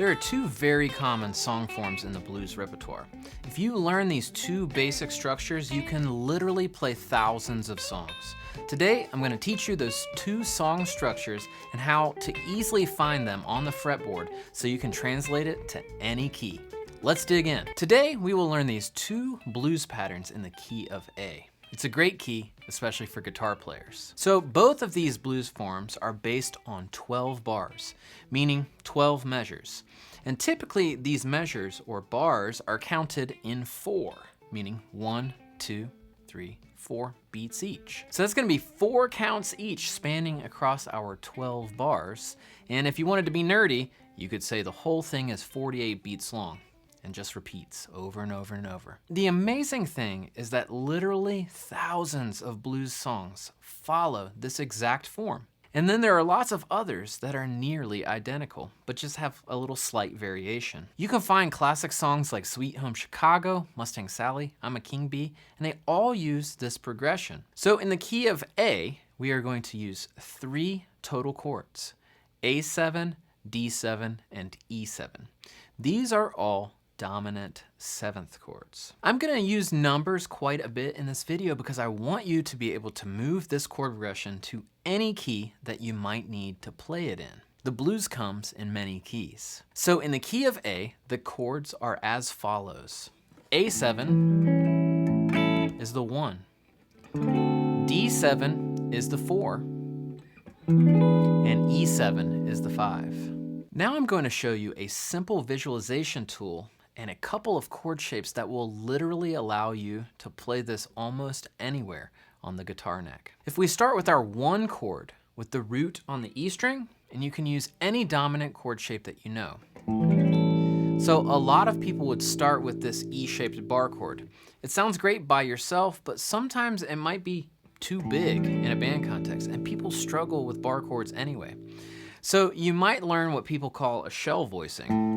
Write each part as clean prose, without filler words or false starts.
There are two very common song forms in the blues repertoire. If you learn these two basic structures, you can literally play thousands of songs. Today, I'm going to teach you those two song structures and how to easily find them on the fretboard so you can translate it to any key. Let's dig in. Today, we will learn these two blues patterns in the key of A. It's a great key, especially for guitar players. So both of these blues forms are based on 12 bars, meaning 12 measures. And typically these measures or bars are counted in 4, meaning 1, 2, 3, 4 beats each. So that's gonna be 4 counts each spanning across our 12 bars. And if you wanted to be nerdy, you could say the whole thing is 48 beats long and just repeats over and over and over. The amazing thing is that literally thousands of blues songs follow this exact form. And then there are lots of others that are nearly identical, but just have a little slight variation. You can find classic songs like Sweet Home Chicago, Mustang Sally, I'm a King Bee, and they all use this progression. So in the key of A, we are going to use 3 total chords, A7, D7, and E7. These are all dominant 7th chords. I'm gonna use numbers quite a bit in this video because I want you to be able to move this chord progression to any key that you might need to play it in. The blues comes in many keys. So in the key of A, the chords are as follows. A7 is the 1. D7 is the 4. And E7 is the 5. Now I'm going to show you a simple visualization tool and a couple of chord shapes that will literally allow you to play this almost anywhere on the guitar neck. If we start with our 1 chord with the root on the E string, and you can use any dominant chord shape that you know. So a lot of people would start with this E-shaped bar chord. It sounds great by yourself, but sometimes it might be too big in a band context, and people struggle with bar chords anyway. So you might learn what people call a shell voicing,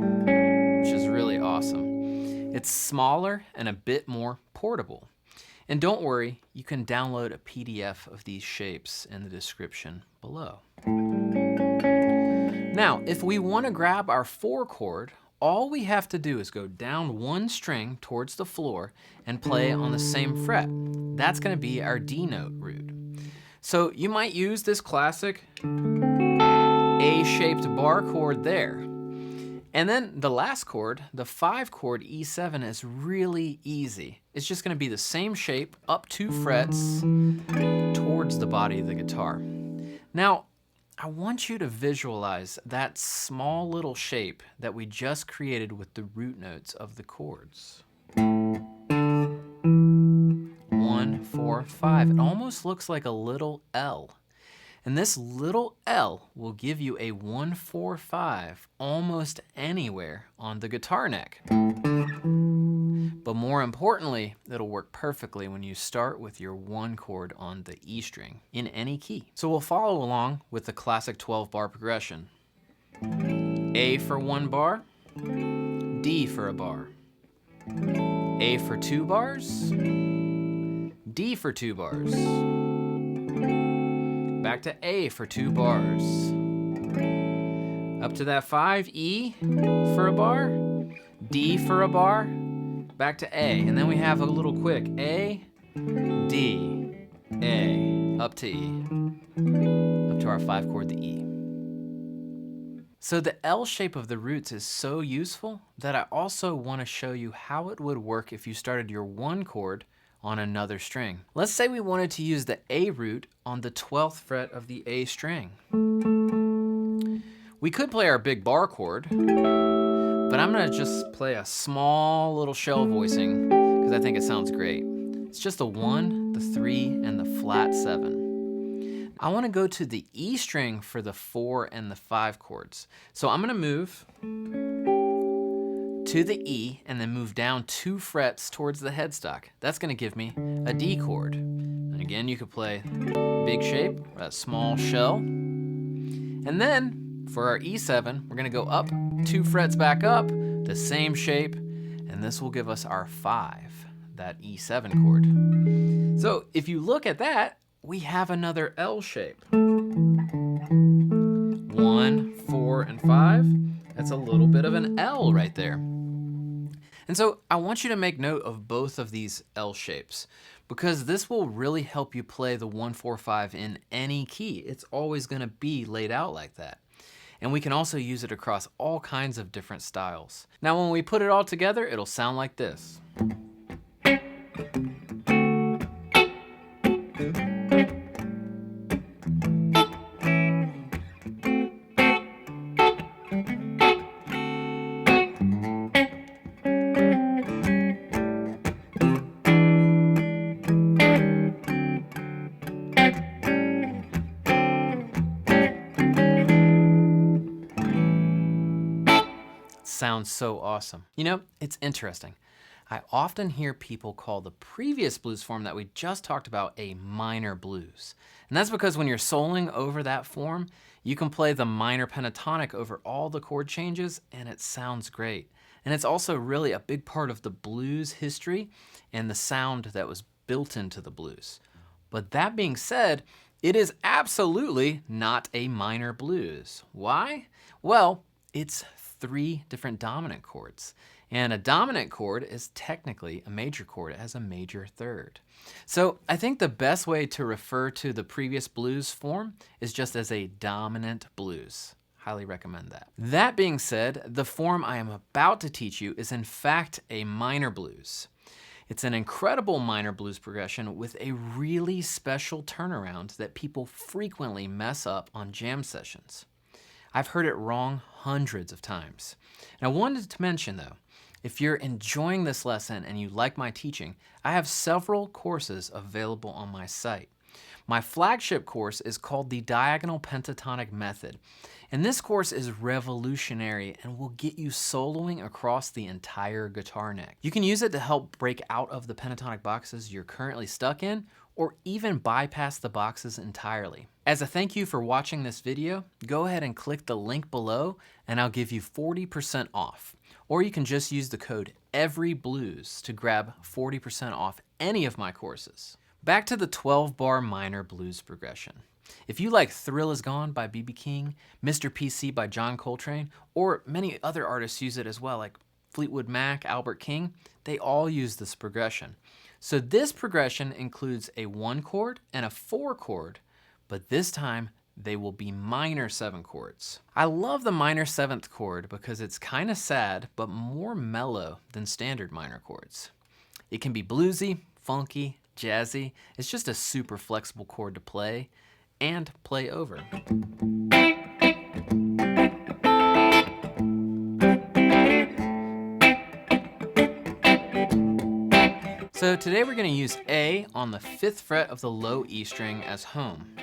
which is really awesome. It's smaller and a bit more portable. And don't worry, you can download a PDF of these shapes in the description below. Now, if we want to grab our 4 chord, all we have to do is go down 1 string towards the floor and play on the same fret. That's going to be our D note root. So you might use this classic A-shaped bar chord there. And then the last chord, the 5 chord E7, is really easy. It's just gonna be the same shape up 2 frets towards the body of the guitar. Now, I want you to visualize that small little shape that we just created with the root notes of the chords. 1, 4, 5. It almost looks like a little L. And this little L will give you a 1, 4, 5 almost anywhere on the guitar neck. But more importantly, it'll work perfectly when you start with your 1 chord on the E string in any key. So we'll follow along with the classic 12-bar progression. A for 1 bar, D for a bar. A for 2 bars, D for 2 bars. Back to A for 2 bars. Up to that 5, E for a bar, D for a bar, back to A. And then we have a little quick A, D, A, up to E, up to our 5 chord, the E. So the L shape of the roots is so useful that I also want to show you how it would work if you started your 1 chord on another string. Let's say we wanted to use the A root on the 12th fret of the A string. We could play our big bar chord, but I'm gonna just play a small little shell voicing because I think it sounds great. It's just the 1, the 3, and the flat 7. I wanna go to the E string for the 4 and the 5 chords. So I'm gonna move to the E and then move down 2 frets towards the headstock. That's gonna give me a D chord. And again, you could play big shape, a small shell. And then for our E7, we're gonna go up 2 frets back up, the same shape, and this will give us our 5, that E7 chord. So if you look at that, we have another L shape. 1, 4, and 5. That's a little bit of an L right there. And so I want you to make note of both of these L shapes because this will really help you play the 1-4-5 in any key. It's always going to be laid out like that. And we can also use it across all kinds of different styles. Now when we put it all together, it'll sound like this. Sounds so awesome. You know, it's interesting. I often hear people call the previous blues form that we just talked about a minor blues. And that's because when you're soloing over that form, you can play the minor pentatonic over all the chord changes and it sounds great. And it's also really a big part of the blues history and the sound that was built into the blues. But that being said, it is absolutely not a minor blues. Why? Well, it's 3 different dominant chords. And a dominant chord is technically a major chord. It has a major third. So I think the best way to refer to the previous blues form is just as a dominant blues. Highly recommend that. That being said, the form I am about to teach you is in fact a minor blues. It's an incredible minor blues progression with a really special turnaround that people frequently mess up on jam sessions. I've heard it wrong hundreds of times. And I wanted to mention though, if you're enjoying this lesson and you like my teaching, I have several courses available on my site. My flagship course is called the Diagonal Pentatonic Method. And this course is revolutionary and will get you soloing across the entire guitar neck. You can use it to help break out of the pentatonic boxes you're currently stuck in, or even bypass the boxes entirely. As a thank you for watching this video, go ahead and click the link below and I'll give you 40% off. Or you can just use the code EVERYBLUES to grab 40% off any of my courses. Back to the 12-bar minor blues progression. If you like Thrill Is Gone by B.B. King, Mr. PC by John Coltrane, or many other artists use it as well, like Fleetwood Mac, Albert King, they all use this progression. So this progression includes a 1 chord and a 4 chord, but this time they will be minor 7 chords. I love the minor 7th chord because it's kind of sad, but more mellow than standard minor chords. It can be bluesy, funky, jazzy. It's just a super flexible chord to play and play over. So today we're going to use A on the 5th fret of the low E string as home.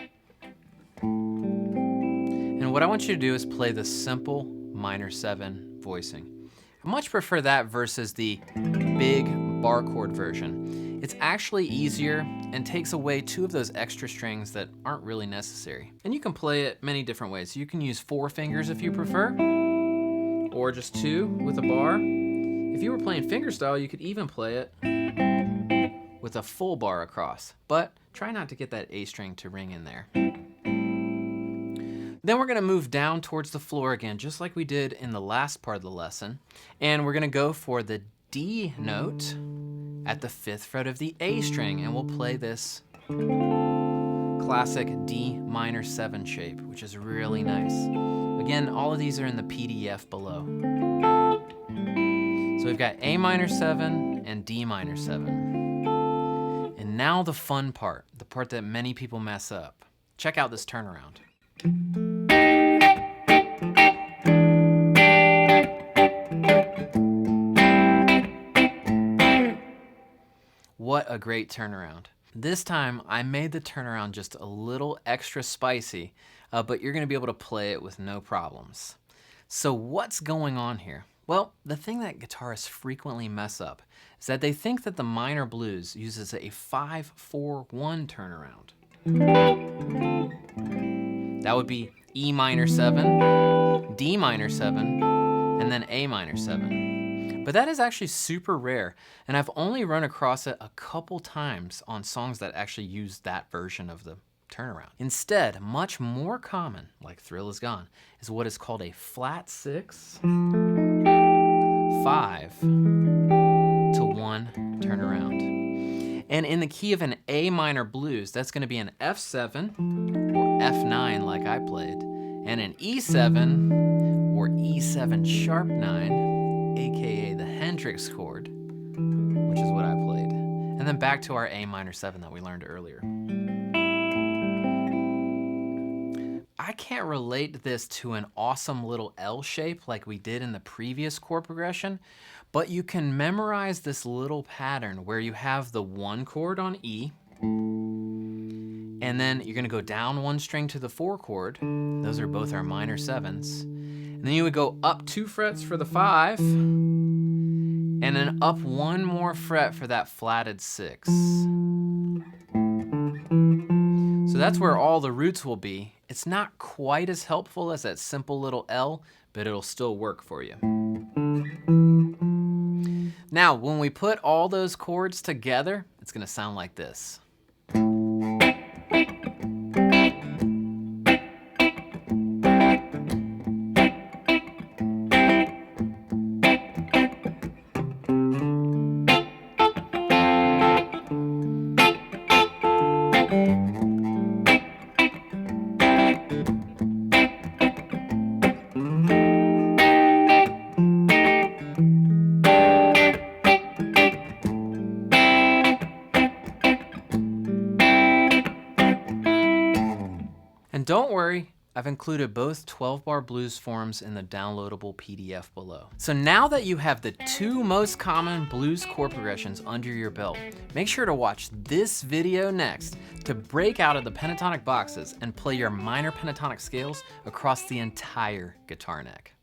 And what I want you to do is play the simple minor 7 voicing. I much prefer that versus the big bar chord version. It's actually easier and takes away 2 of those extra strings that aren't really necessary. And you can play it many different ways. You can use 4 fingers if you prefer, or just 2 with a bar. If you were playing fingerstyle, you could even play it with a full bar across, but try not to get that A string to ring in there. Then we're gonna move down towards the floor again, just like we did in the last part of the lesson. And we're gonna go for the D note at the 5th fret of the A string, and we'll play this classic D minor 7 shape, which is really nice. Again, all of these are in the PDF below. So we've got A minor 7 and D minor 7. And now the fun part, the part that many people mess up. Check out this turnaround. What a great turnaround. This time I made the turnaround just a little extra spicy, but you're gonna be able to play it with no problems. So what's going on here? Well, the thing that guitarists frequently mess up is that they think that the minor blues uses a 5-4-1 turnaround. That would be E minor 7, D minor 7, and then A minor 7. But that is actually super rare, and I've only run across it a couple times on songs that actually use that version of the turnaround. Instead, much more common, like Thrill Is Gone, is what is called a flat 6, 5 to 1 turnaround. And in the key of an A minor blues, that's going to be an F7 or F9 like I played, and an E7 or E7 sharp 9, aka the Hendrix chord, which is what I played. And then back to our A minor 7 that we learned earlier. I can't relate this to an awesome little L shape like we did in the previous chord progression, but you can memorize this little pattern where you have the 1 chord on E, and then you're gonna go down 1 string to the 4 chord. Those are both our minor 7s. And then you would go up 2 frets for the 5, and then up 1 more fret for that flatted 6. So that's where all the roots will be. It's not quite as helpful as that simple little L, but it'll still work for you. Now, when we put all those chords together, it's gonna sound like this. And don't worry, I've included both 12-bar blues forms in the downloadable PDF below. So now that you have the 2 most common blues chord progressions under your belt, make sure to watch this video next to break out of the pentatonic boxes and play your minor pentatonic scales across the entire guitar neck.